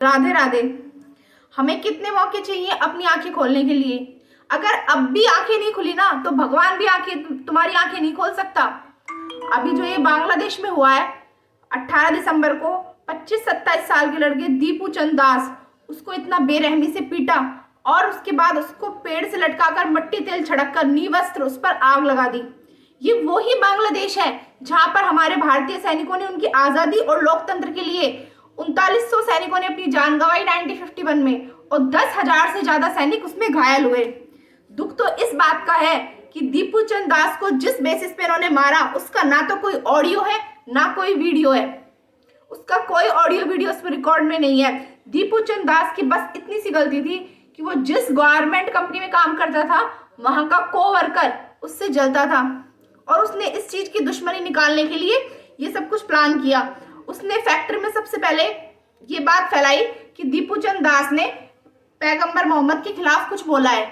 राधे राधे। हमें कितने मौके चाहिए अपनी आंखें खोलने के लिए? अगर अब भी आंखें नहीं खुली ना तो भगवान भी आंखें, तुम्हारी आंखें नहीं खोल सकता। अभी जो ये बांग्लादेश में हुआ है 18 दिसंबर को, 25-27 साल के लड़के दीपू चंद दास, उसको इतना बेरहमी से पीटा और उसके बाद उसको पेड़ से लटकाकर मट्टी तेल छिड़क कर निवस्त्र उस पर आग लगा दी। ये वो ही बांग्लादेश है जहां पर हमारे भारतीय सैनिकों ने उनकी आजादी और लोकतंत्र के लिए 3900 सैनिकों ने अपनी जान गंवाई 1951 में, और 10,000 से ज्यादा सैनिक उसमें घायल हुए। दुख तो इस बात का है कि दीपू चंद दास को जिस बेसिस पे इन्होंने मारा उसका ना तो कोई ऑडियो है ना कोई वीडियो है। उसका कोई ऑडियो वीडियो उस पर रिकॉर्ड में नहीं है। दीपू चंद दास की बस इतनी सी गलती थी कि वो जिस गवर्नमेंट कंपनी में काम करता था वहां का कोवर्कर उससे जलता था, और उसने इस चीज की दुश्मनी निकालने के लिए ये सब कुछ प्लान किया। उसने फैक्ट्री में सबसे पहले ये बात फैलाई कि दीपू चंद दास ने पैगंबर मोहम्मद के खिलाफ कुछ बोला है,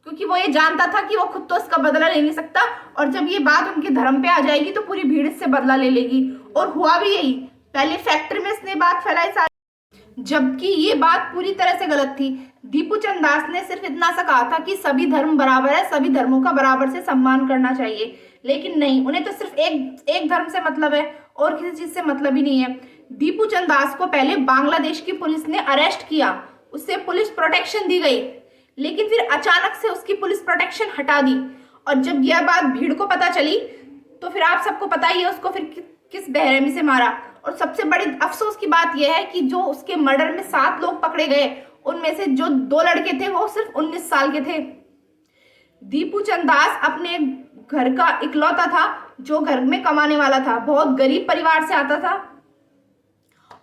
क्योंकि वो ये जानता था कि वो खुद तो इसका बदला ले नहीं सकता, और जब ये बात उनके धर्म पे आ जाएगी तो पूरी भीड़ इससे बदला ले लेगी। और हुआ भी यही। पहले फैक्ट्री में इसने बात फैलाई सारी, जबकि ये बात पूरी तरह से गलत थी। दीपू चंद दास ने सिर्फ इतना सा कहा था कि सभी धर्म बराबर है, सभी धर्मों का बराबर से सम्मान करना चाहिए, लेकिन नहीं, उन्हें तो सिर्फ एक धर्म से मतलब है और किसी चीज से मतलब ही नहीं है। दीपू चंद दास को पहले बांग्लादेश की पुलिस ने अरेस्ट किया, उससे पुलिस प्रोटेक्शन दी गई, लेकिन फिर अचानक से उसकी पुलिस प्रोटेक्शन हटा दी। और जब यह बात भीड़ को पता चली तो फिर आप सबको पता ही है उसको फिर किस बेरहमी से मारा। और सबसे बड़ी अफसोस की बात यह है कि जो उसके मर्डर में 7 लोग पकड़े गए, उनमें से जो 2 लड़के थे वो सिर्फ 19 साल के थे। दीपू चंद दास अपने घर का इकलौता था जो घर में कमाने वाला था, बहुत गरीब परिवार से आता था,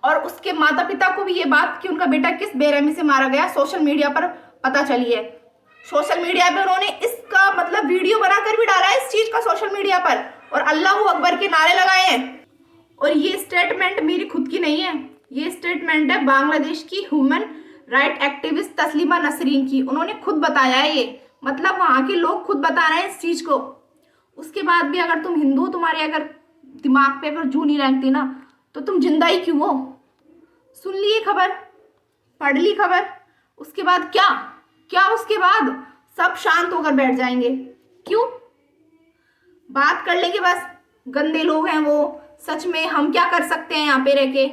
और उसके माता पिता को भी ये बात कि उनका बेटा किस बेरहमी से मारा गया सोशल मीडिया पर पता चली है। सोशल मीडिया पे उन्होंने इसका मतलब वीडियो बनाकर भी डाला है इस चीज का सोशल मीडिया पर, और अल्लाहू अकबर के नारे लगाए हैं। और ये स्टेटमेंट मेरी खुद की नहीं है, ये स्टेटमेंट है बांग्लादेश की human right activist Taslima Nasreen की। उन्होंने खुद बताया है, ये मतलब वहां के लोग खुद बता रहे हैं इस चीज को। उसके बाद भी अगर तुम हिंदू, तुम्हारे अगर दिमाग पे अगर जू नहीं रेंगती ना तो तुम जिंदा ही क्यों हो? सुन ली खबर, पढ़ ली खबर, उसके बाद क्या क्या? उसके बाद सब शांत होकर बैठ जाएंगे। क्यों? बात कर लेंगे बस, गंदे लोग हैं वो, सच में हम क्या कर सकते हैं यहाँ पे रह के?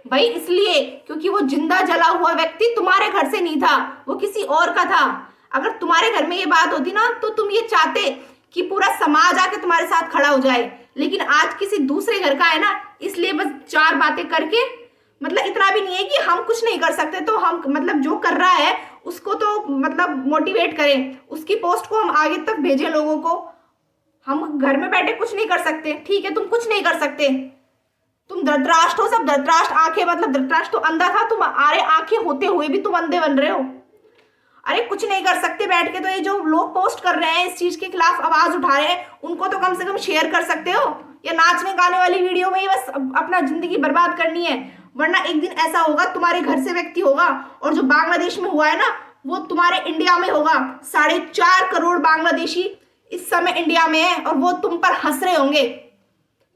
भाई इसलिए क्योंकि वो जिंदा जला हुआ व्यक्ति तुम्हारे घर से नहीं था, वो किसी और का था। अगर तुम्हारे घर में ये बात होती ना तो तुम ये चाहते कि पूरा समाज आके तुम्हारे साथ खड़ा हो जाए, लेकिन आज किसी दूसरे घर का है ना, इसलिए बस 4 बातें करके, मतलब इतना भी नहीं है कि हम कुछ नहीं कर सकते तो हम मतलब जो कर रहा है उसको तो मतलब मोटिवेट करें, उसकी पोस्ट को हम आगे तक भेजें लोगों को। हम घर में बैठे कुछ नहीं कर सकते, ठीक है, तुम कुछ नहीं कर सकते, तुम धृतराष्ट्र हो, सब धृतराष्ट्र आंखें, मतलब धृतराष्ट्र तो अंधा था, तुम अरे आंखें होते हुए भी तुम अंधे बन रहे हो। अरे कुछ नहीं कर सकते बैठ के, तो ये जो लोग पोस्ट कर रहे हैं इस चीज के खिलाफ आवाज उठा रहे हैं उनको तो कम से कम शेयर कर सकते हो, या नाचने गाने वाली वीडियो में ही बस अपना जिंदगी बर्बाद करनी है। वरना एक दिन ऐसा होगा तुम्हारे घर से व्यक्ति होगा, और जो बांग्लादेश में हुआ है ना वो तुम्हारे इंडिया में होगा। 4.5 करोड़ बांग्लादेशी इस समय इंडिया में है और वो तुम पर हंस रहे होंगे,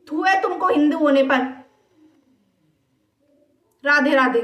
धुएं तुमको हिंदू होने पर। राधे राधे।